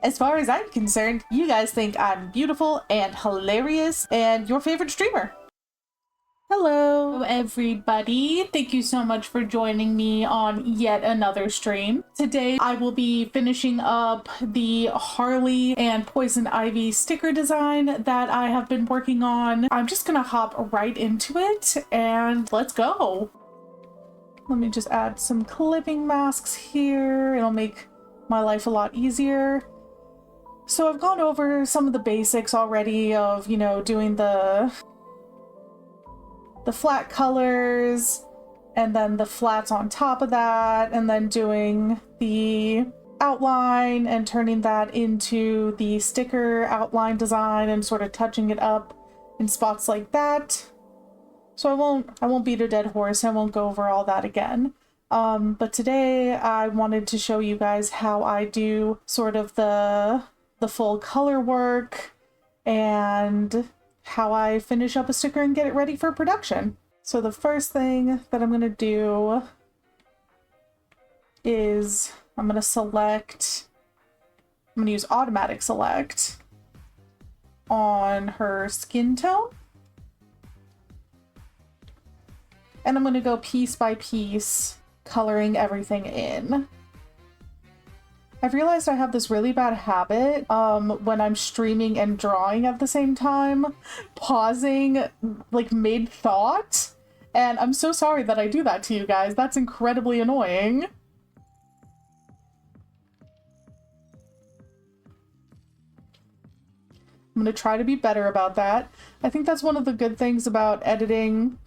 As far as I'm concerned, you guys think I'm beautiful and hilarious and your favorite streamer. Hello everybody, thank you so much for joining me on yet another stream. Today I will be finishing up the Harley and Poison Ivy sticker design that I have been working on. I'm just gonna hop right into it and let's go. Let me just add some clipping masks here. It'll make my life a lot easier. So I've gone over some of the basics already of, you know, doing the flat colors and then the flats on top of that, and then doing the outline and turning that into the sticker outline design and sort of touching it up in spots like that. So I won't beat a dead horse. I won't go over all that again. But today I wanted to show you guys how I do sort of the full color work and how I finish up a sticker and get it ready for production. So the first thing that I'm gonna do is I'm gonna use automatic select on her skin tone. And I'm gonna go piece by piece, coloring everything in. I've realized I have this really bad habit when I'm streaming and drawing at the same time, pausing like mid-thought, and I'm so sorry that I do that to you guys. That's incredibly annoying. I'm gonna try to be better about that. I think that's one of the good things about editing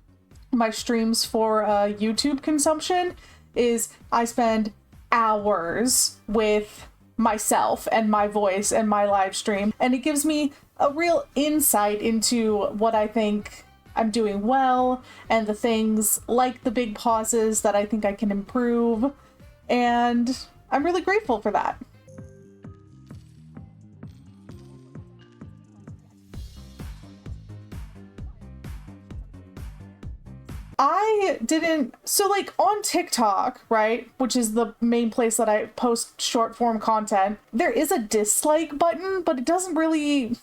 my streams for YouTube consumption is I spend hours with myself and my voice and my live stream, and it gives me a real insight into what I think I'm doing well and the things like the big pauses that I think I can improve, and I'm really grateful for that. So like on TikTok, right, which is the main place that I post short form content, there is a dislike button, but it doesn't really,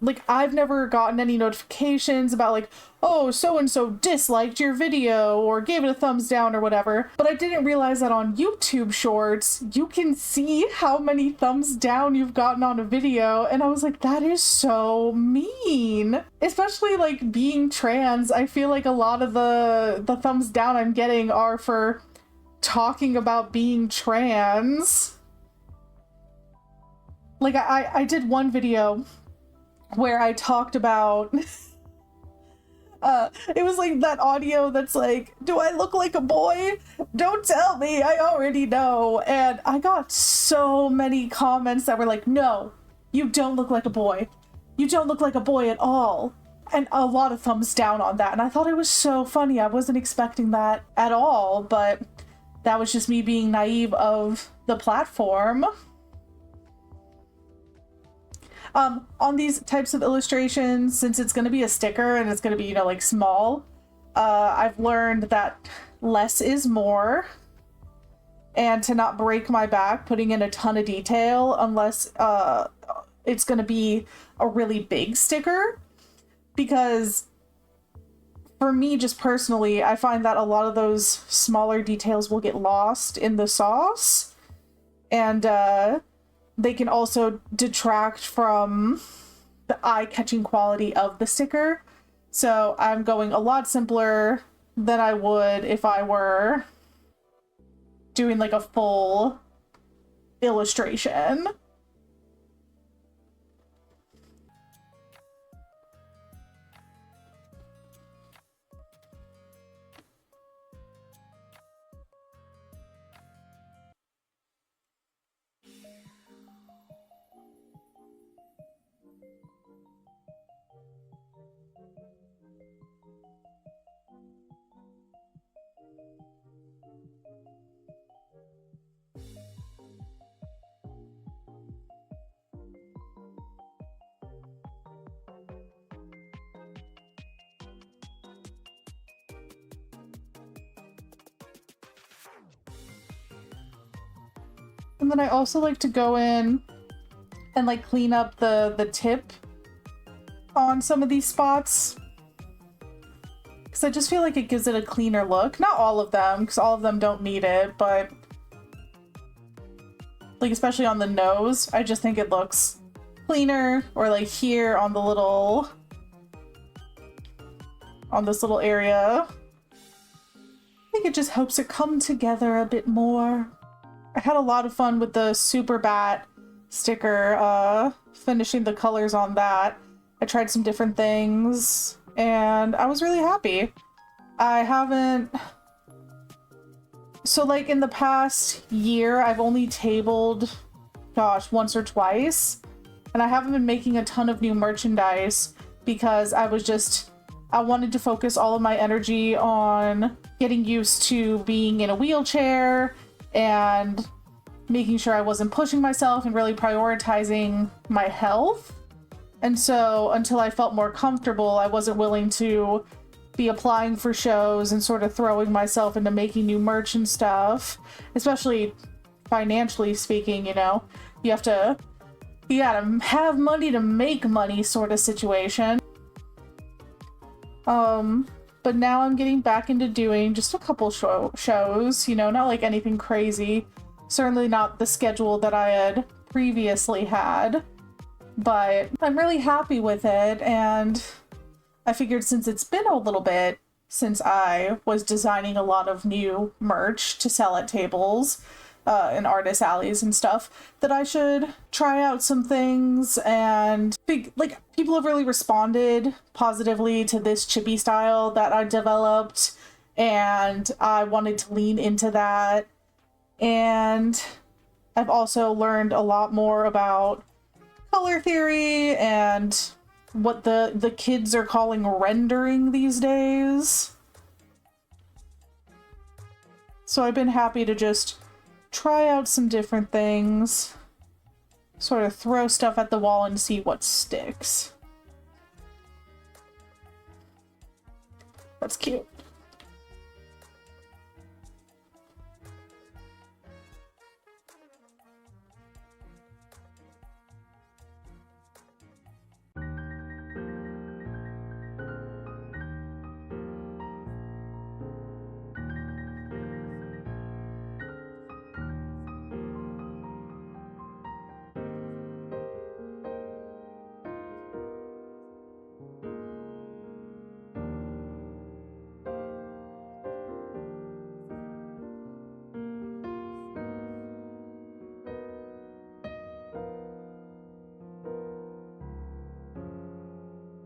like, I've never gotten any notifications about like, oh, so-and-so disliked your video or gave it a thumbs down or whatever. But I didn't realize that on YouTube Shorts, you can see how many thumbs down you've gotten on a video. And I was like, that is so mean. Especially like being trans, I feel like a lot of the thumbs down I'm getting are for talking about being trans. Like I did one video where I talked about it was like that audio that's like, do I look like a boy? Don't tell me, I already know. And I got so many comments that were like, no, you don't look like a boy. You don't look like a boy at all. And a lot of thumbs down on that. And I thought it was so funny. I wasn't expecting that at all, but that was just me being naive of the platform. On these types of illustrations, since it's going to be a sticker and it's going to be, you know, like small, I've learned that less is more, and to not break my back putting in a ton of detail unless it's going to be a really big sticker, because for me, just personally, I find that a lot of those smaller details will get lost in the sauce, and they can also detract from the eye-catching quality of the sticker. So I'm going a lot simpler than I would if I were doing like a full illustration. And then I also like to go in and like clean up the tip on some of these spots. Because I just feel like it gives it a cleaner look. Not all of them, because all of them don't need it, but like especially on the nose, I just think it looks cleaner. Or like here on the little, on this little area. I think it just helps it come together a bit more. I had a lot of fun with the Super Bat sticker, finishing the colors on that. I tried some different things, and I was really happy. I haven't... So, like, in the past year, I've only tabled, gosh, once or twice, and I haven't been making a ton of new merchandise because I wanted to focus all of my energy on getting used to being in a wheelchair and making sure I wasn't pushing myself and really prioritizing my health. And so until I felt more comfortable, I wasn't willing to be applying for shows and sort of throwing myself into making new merch and stuff, especially financially speaking, you know, you gotta have money to make money sort of situation. But now I'm getting back into doing just a couple shows, you know, not like anything crazy. Certainly not the schedule that I had previously had, but I'm really happy with it. And I figured since it's been a little bit since I was designing a lot of new merch to sell at tables, and artist alleys and stuff, that I should try out some things. And like people have really responded positively to this chibi style that I developed, and I wanted to lean into that. And I've also learned a lot more about color theory and what the kids are calling rendering these days. So I've been happy to just try out some different things, sort of throw stuff at the wall and see what sticks. That's cute.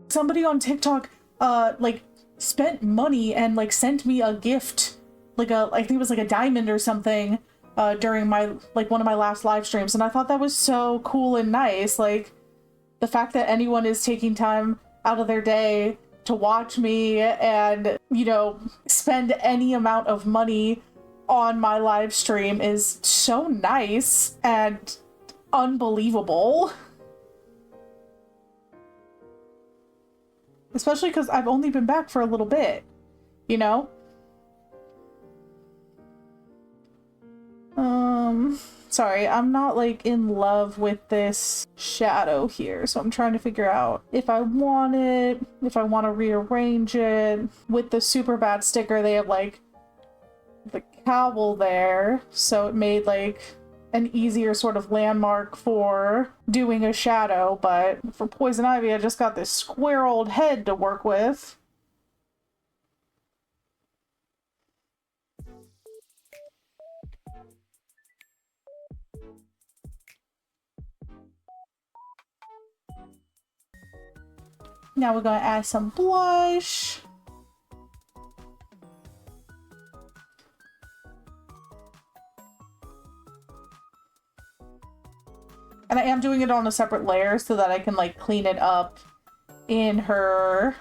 Somebody on TikTok like spent money and like sent me a gift, like I think it was like a diamond or something, during my one of my last live streams, and I thought that was so cool and nice. Like the fact that anyone is taking time out of their day to watch me and, you know, spend any amount of money on my live stream is so nice and unbelievable. Especially because I've only been back for a little bit, you know? Sorry, I'm not like in love with this shadow here, so I'm trying to figure out if I want it, if I want to rearrange it. With the Super Bad sticker, they have like the cowl there, so it made like an easier sort of landmark for doing a shadow, but for Poison Ivy, I just got this square old head to work with. Now we're going to add some blush. And I am doing it on a separate layer so that I can like clean it up in her,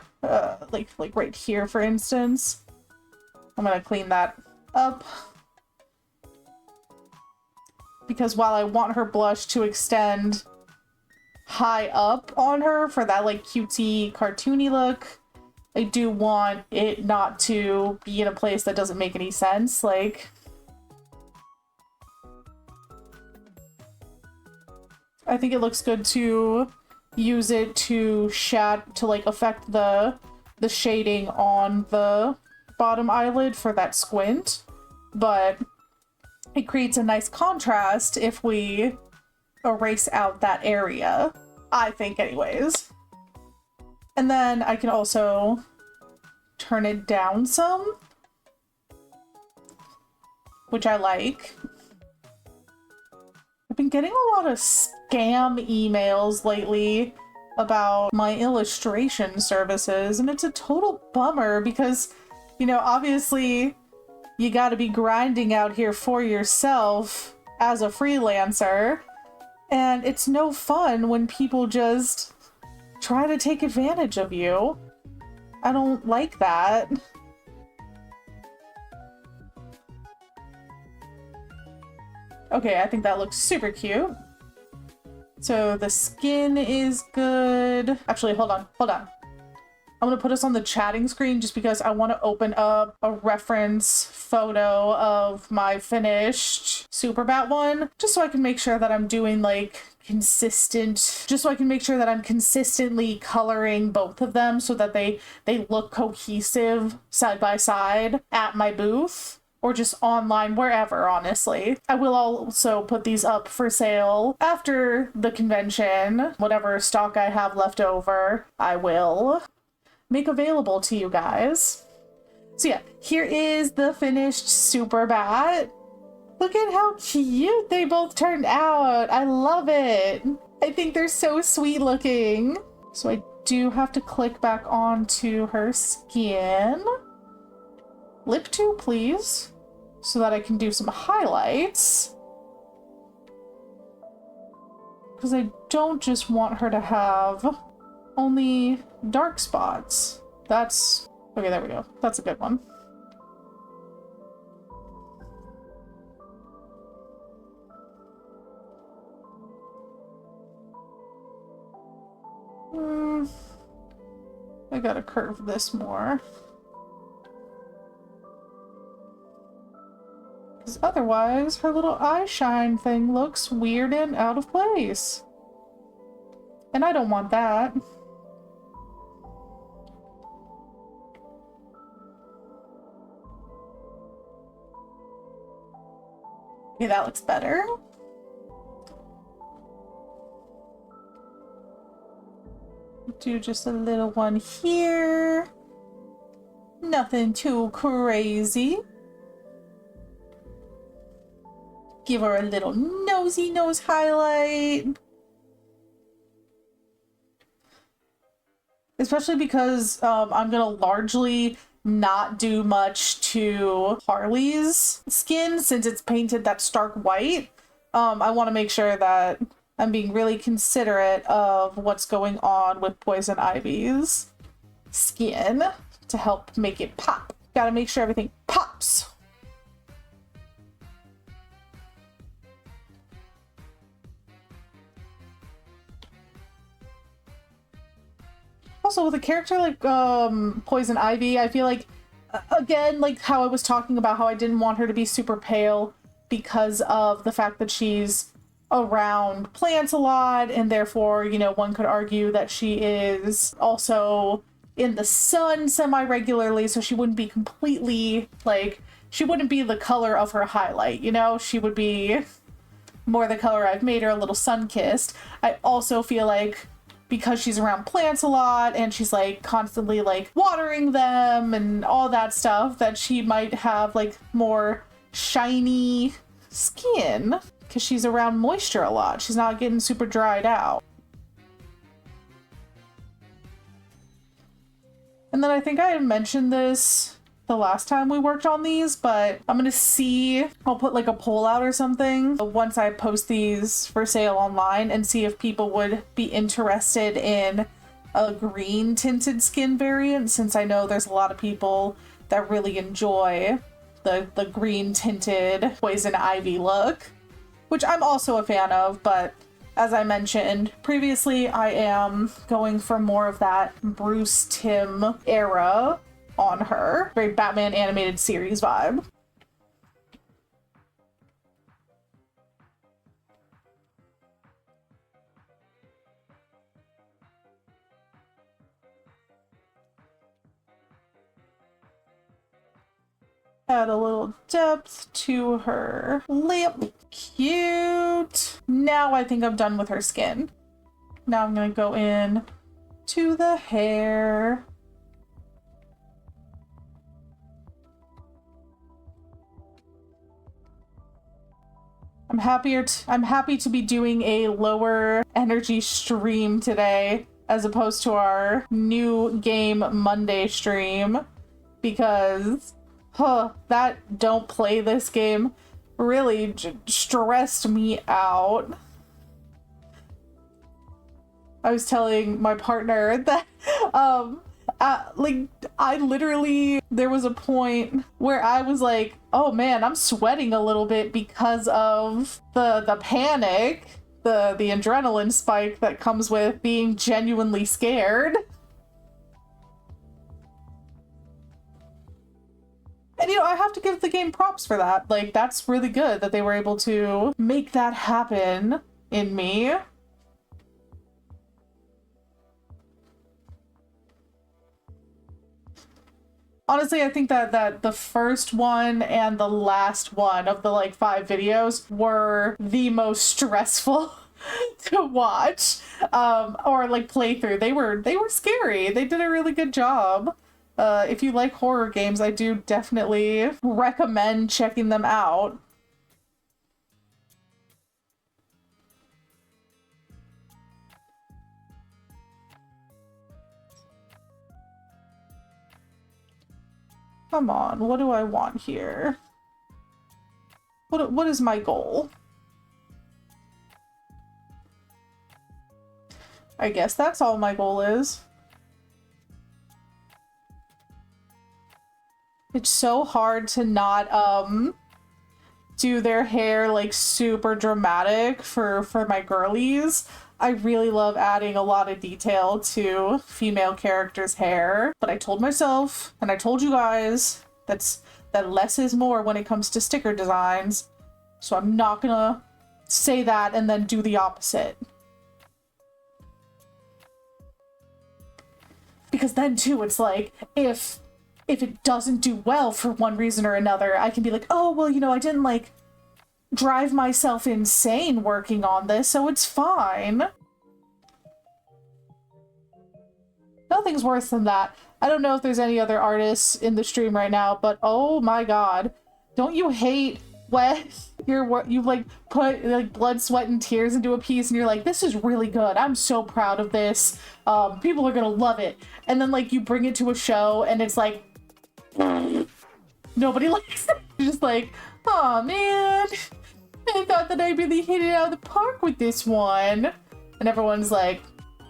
like right here, for instance. I'm gonna clean that up. Because while I want her blush to extend high up on her for that like cutesy cartoony look, I do want it not to be in a place that doesn't make any sense. Like, I think it looks good to use it to like affect the shading on the bottom eyelid for that squint, but it creates a nice contrast if we erase out that area, I think anyways. And then I can also turn it down some, which I like. I've been getting a lot of scam emails lately about my illustration services, and it's a total bummer because, you know, obviously you gotta be grinding out here for yourself as a freelancer, and it's no fun when people just try to take advantage of you. I don't like that. Okay, I think that looks super cute. So the skin is good. Actually, hold on. I'm gonna put us on the chatting screen just because I want to open up a reference photo of my finished Superbat one, just so I can make sure that I'm doing like consistently coloring both of them so that they look cohesive side by side at my booth. Or just online, wherever, honestly. I will also put these up for sale after the convention. Whatever stock I have left over, I will make available to you guys. So yeah, here is the finished Superbat. Look at how cute they both turned out. I love it. I think they're so sweet looking. So I do have to click back onto her skin. Lip 2, please. So that I can do some highlights. Because I don't just want her to have only dark spots. That's... okay, there we go. That's a good one. I gotta curve this more. Because otherwise, her little eye shine thing looks weird and out of place. And I don't want that. Okay, that looks better. Do just a little one here. Nothing too crazy. Give her a little nosy nose highlight. Especially because I'm gonna largely not do much to Harley's skin since it's painted that stark white. I want to make sure that I'm being really considerate of what's going on with Poison Ivy's skin to help make it pop. Gotta make sure everything pops. Also, with a character like Poison Ivy, I feel like, again, like how I was talking about how I didn't want her to be super pale because of the fact that she's around plants a lot, and therefore, you know, one could argue that she is also in the sun semi-regularly, so she wouldn't be completely, like, she wouldn't be the color of her highlight, you know? She would be more the color I've made her, a little sun-kissed. I also feel like because she's around plants a lot and she's like constantly like watering them and all that stuff, that she might have like more shiny skin because she's around moisture a lot. She's not getting super dried out. And then I think I had mentioned this the last time we worked on these, but I'm gonna see, I'll put like a poll out or something once I post these for sale online and see if people would be interested in a green tinted skin variant, since I know there's a lot of people that really enjoy the green tinted Poison Ivy look, which I'm also a fan of, but as I mentioned previously, I am going for more of that Bruce Timm era on her. Very Batman animated series vibe. Add a little depth to her lip. Cute. Now I think I'm done with her skin. Now I'm gonna go in to the hair. I'm happy to be doing a lower energy stream today as opposed to our new game Monday stream, because that don't play this game really stressed me out. I was telling my partner that like I literally, there was a point where I was like, oh man, I'm sweating a little bit because of the panic, the adrenaline spike that comes with being genuinely scared. And you know, I have to give the game props for that. Like, that's really good that they were able to make that happen in me. Honestly, I think that the first one and the last one of the like 5 videos were the most stressful to watch or like play through. They were scary. They did a really good job. If you like horror games, I do definitely recommend checking them out. Come on, what do I want here? What is my goal? I guess that's all my goal is. It's so hard to not do their hair like super dramatic for my girlies. I really love adding a lot of detail to female characters' hair, but I told myself, and I told you guys, that less is more when it comes to sticker designs. So I'm not gonna say that and then do the opposite. Because then too, it's like, if it doesn't do well for one reason or another, I can be like, oh, well, you know, I didn't like drive myself insane working on this, so it's fine. Nothing's worse than that. I don't know if there's any other artists in the stream right now, but oh my god. Don't you hate when you've like put like blood, sweat, and tears into a piece and you're like, this is really good. I'm so proud of this. People are gonna love it. And then like you bring it to a show and it's like, nobody likes it. You're just like, oh man, I thought that I really hit it out of the park with this one. And everyone's like,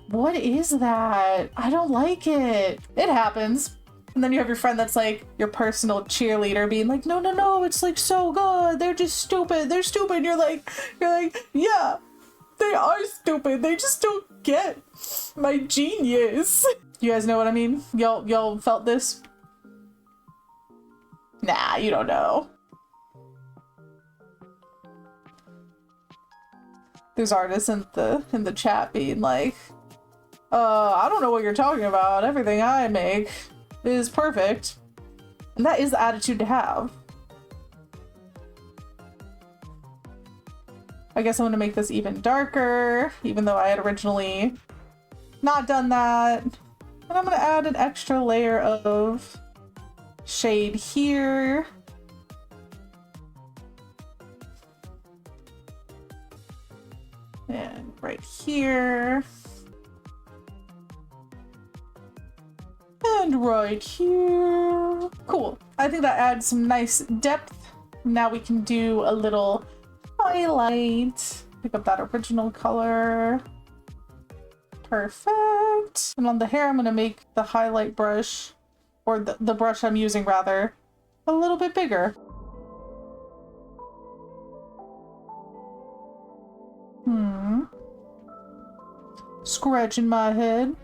what is that? I don't like it. It happens. And then you have your friend that's like your personal cheerleader being like, no, no, no, it's like so good. They're just stupid. They're stupid. You're like, yeah, they are stupid. They just don't get my genius. You guys know what I mean? Y'all felt this? Nah, you don't know. There's artists in the chat being like, I don't know what you're talking about. Everything I make is perfect. And that is the attitude to have. I guess I'm gonna make this even darker, even though I had originally not done that. And I'm gonna add an extra layer of shade here. And right here. And right here. Cool. I think that adds some nice depth. Now we can do a little highlight. Pick up that original color. Perfect. And on the hair, I'm going to make the highlight brush, or the brush I'm using rather, a little bit bigger. Scratching my head.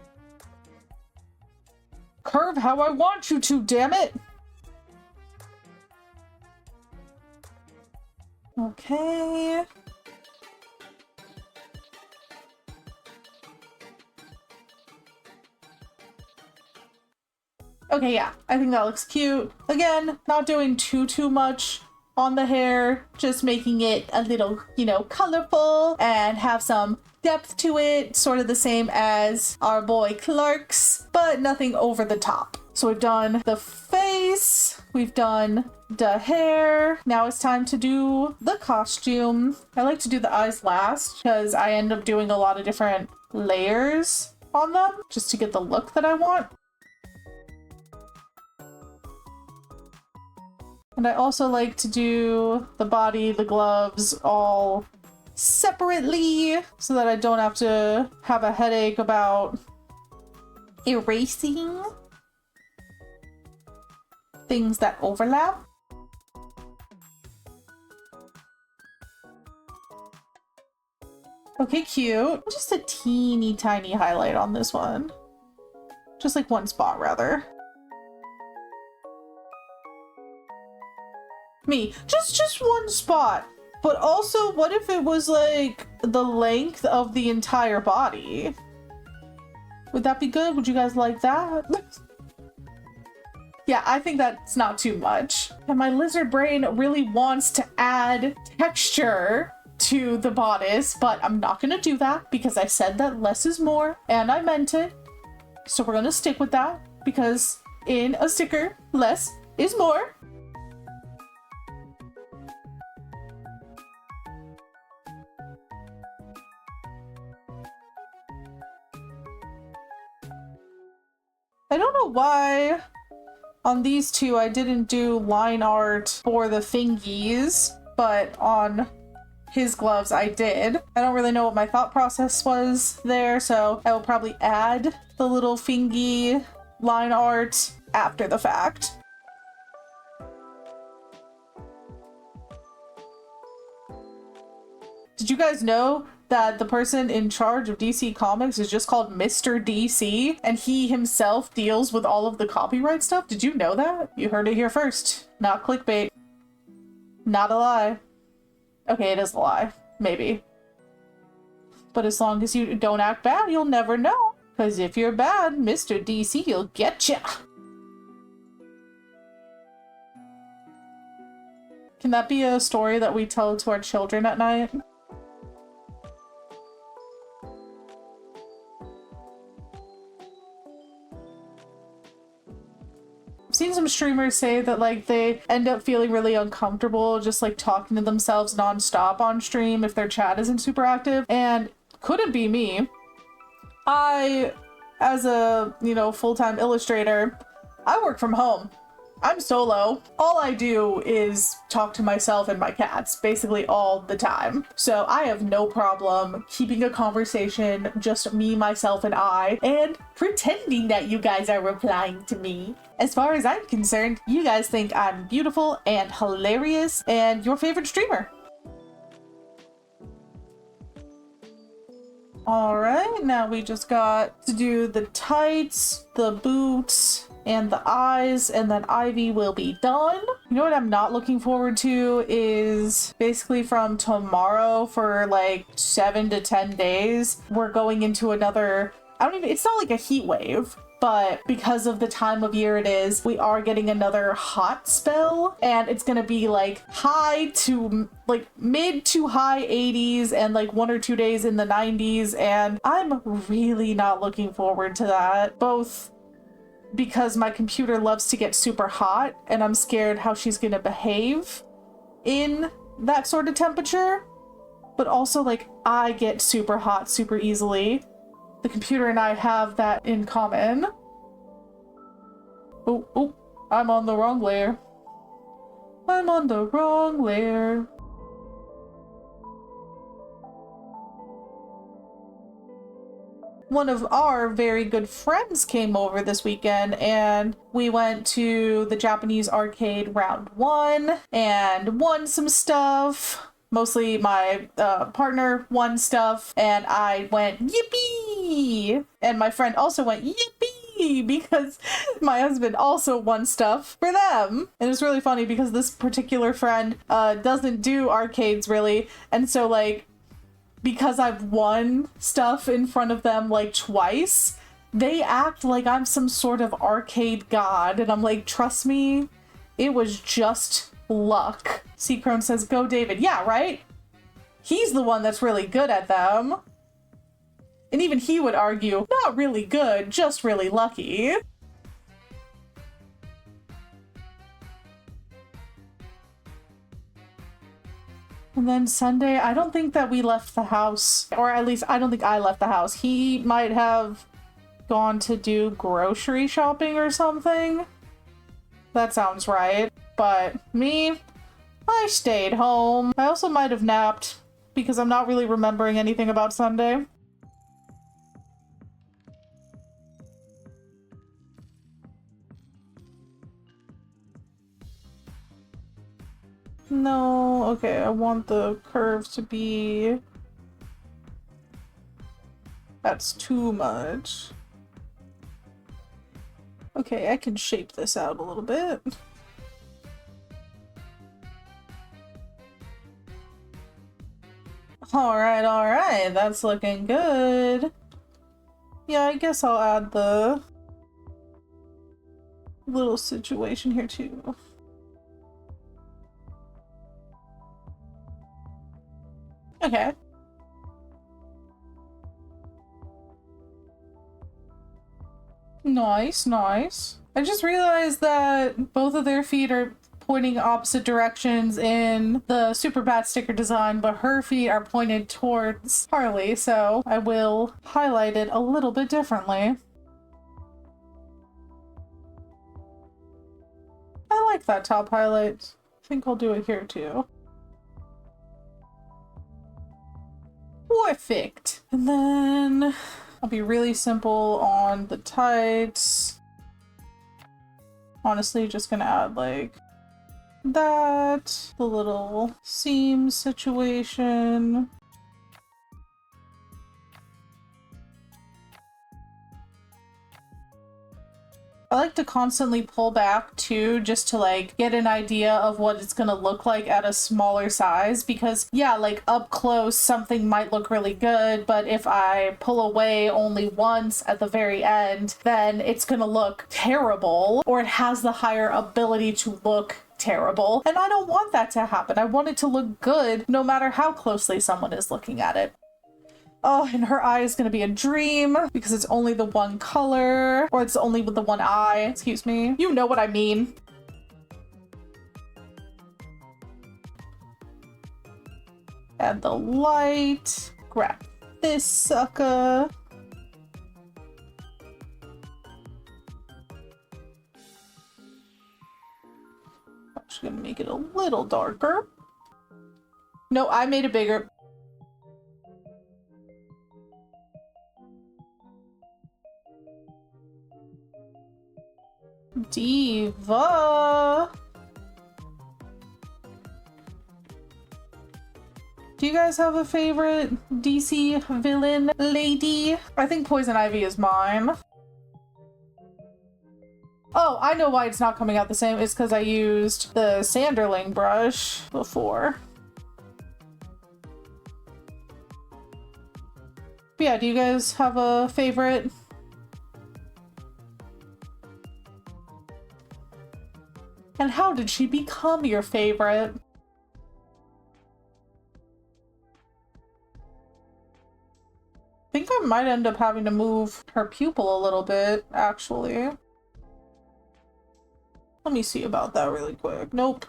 Curve how I want you to, damn it! Okay. Okay, yeah, I think that looks cute. Again, not doing too much on the hair, just making it a little, you know, colorful and have some depth to it, sort of the same as our boy Clark's, but nothing over the top. So we've done the face, we've done the hair. Now it's time to do the costume. I like to do the eyes last because I end up doing a lot of different layers on them just to get the look that I want. And I also like to do the body, the gloves, all separately so that I don't have to have a headache about erasing things that overlap. Okay, cute. Just a teeny tiny highlight on this one. Just like one spot, rather. Me, just one spot. But also, what if it was like the length of the entire body? Would that be good? Would you guys like that? Yeah, I think that's not too much. And my lizard brain really wants to add texture to the bodice, but I'm not gonna do that because I said that less is more and I meant it. So we're gonna stick with that because in a sticker, less is more. I don't know why on these two I didn't do line art for the fingies, but on his gloves I did. I don't really know what my thought process was there, so I will probably add the little fingy line art after the fact. Did you guys know that the person in charge of DC Comics is just called Mr. DC, and he himself deals with all of the copyright stuff? Did you know that? You heard it here first. Not clickbait. Not a lie. Okay, it is a lie. Maybe. But as long as you don't act bad, you'll never know. Because if you're bad, Mr. DC will get ya. Can that be a story that we tell to our children at night? I've seen some streamers say that like they end up feeling really uncomfortable just like talking to themselves nonstop on stream if their chat isn't super active, and couldn't be me. I, as a, you know, full-time illustrator, I work from home. I'm solo. All I do is talk to myself and my cats basically all the time. So I have no problem keeping a conversation, just me, myself, and I, and pretending that you guys are replying to me. As far as I'm concerned, you guys think I'm beautiful and hilarious and your favorite streamer. Alright, now we just got to do the tights, the boots, and the eyes, and then Ivy will be done. You know what I'm not looking forward to is basically from tomorrow for like 7 to 10 days, we're going into another, it's not like a heat wave, but because of the time of year it is, we are getting another hot spell, and it's gonna be like high to like mid to high 80s and like 1 or 2 days in the 90s, and I'm really not looking forward to that. Both because my computer loves to get super hot and I'm scared how she's gonna behave in that sort of temperature, but also like I get super hot super easily. The computer and I have that in common. Oh, I'm on the wrong layer. I'm on the wrong layer. One of our very good friends came over this weekend and we went to the Japanese arcade round 1 and won some stuff. Mostly my partner won stuff and I went yippee! And my friend also went yippee! Because my husband also won stuff for them. And it's really funny because this particular friend doesn't do arcades really, and so like because I've won stuff in front of them like twice, They act like I'm some sort of arcade god, and I'm like, trust me, it was just luck. Seacrone says, go David. Yeah, right? He's the one that's really good at them. And even he would argue, not really good, just really lucky. And then Sunday, I don't think that we left the house. Or at least, I don't think I left the house. He might have gone to do grocery shopping or something. That sounds right. But me, I stayed home. I also might have napped because I'm not really remembering anything about Sunday. No, okay, I want the curve to be... That's too much. Okay, I can shape this out a little bit. Alright, that's looking good. Yeah, I guess I'll add the little situation here too. Okay. Nice, nice. I just realized that both of their feet are pointing opposite directions in the super bat sticker design, but her feet are pointed towards Harley, so I will highlight it a little bit differently. I like that top highlight. I think I'll do it here too. Perfect. And then I'll be really simple on the tights. Honestly, just gonna add like that, the little seam situation. I like to constantly pull back too, just to like get an idea of what it's gonna look like at a smaller size, because yeah, like up close something might look really good, but if I pull away only once at the very end, then it's gonna look terrible, or it has the higher ability to look terrible, and I don't want that to happen. I want it to look good no matter how closely someone is looking at it. Oh, and her eye is gonna be a dream because it's only the one color, or it's only with the one eye, excuse me. You know what I mean. Add the light, grab this sucker. I'm just gonna make it a little darker. No, I made it bigger. Diva. Do you guys have a favorite DC villain lady? I think Poison Ivy is mine. Oh, I know why it's not coming out the same. It's because I used the Sanderling brush before. But yeah, do you guys have a favorite? And how did she become your favorite? I think I might end up having to move her pupil a little bit, actually. Let me see about that really quick. Nope.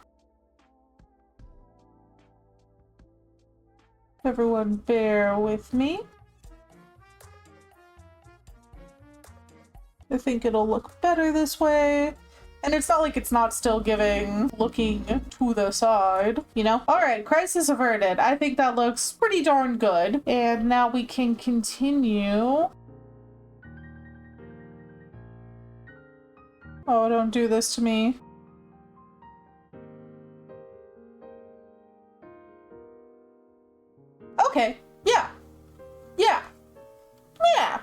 Everyone bear with me. I think it'll look better this way. And it's not like it's not still giving looking to the side, you know? All right, crisis averted. I think that looks pretty darn good. And now we can continue. Oh, don't do this to me. Okay, yeah. Yeah. Yeah.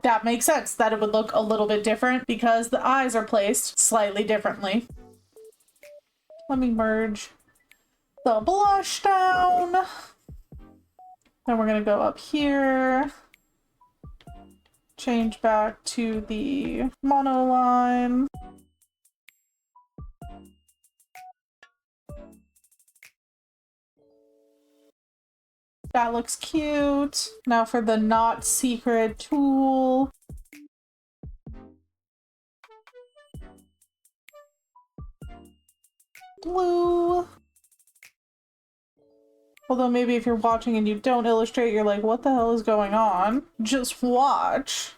That makes sense that it would look a little bit different because the eyes are placed slightly differently. Let me merge the blush down. Then we're gonna go up here, change back to the monoline. That looks cute. Now for the not secret tool. Blue. Although maybe if you're watching and you don't illustrate, you're like, what the hell is going on? Just watch.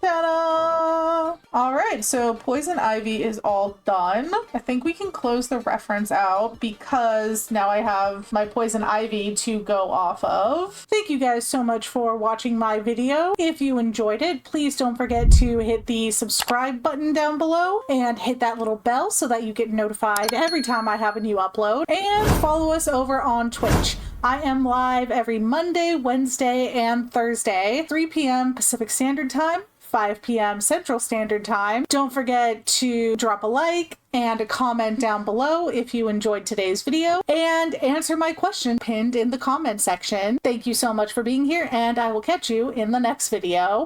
Ta-da! Alright, so Poison Ivy is all done. I think we can close the reference out because now I have my Poison Ivy to go off of. Thank you guys so much for watching my video. If you enjoyed it, please don't forget to hit the subscribe button down below and hit that little bell so that you get notified every time I have a new upload. And follow us over on Twitch. I am live every Monday, Wednesday, and Thursday, 3 p.m. Pacific Standard Time, 5 p.m. Central Standard Time. Don't forget to drop a like and a comment down below if you enjoyed today's video, and answer my question pinned in the comment section. Thank you so much for being here, and I will catch you in the next video.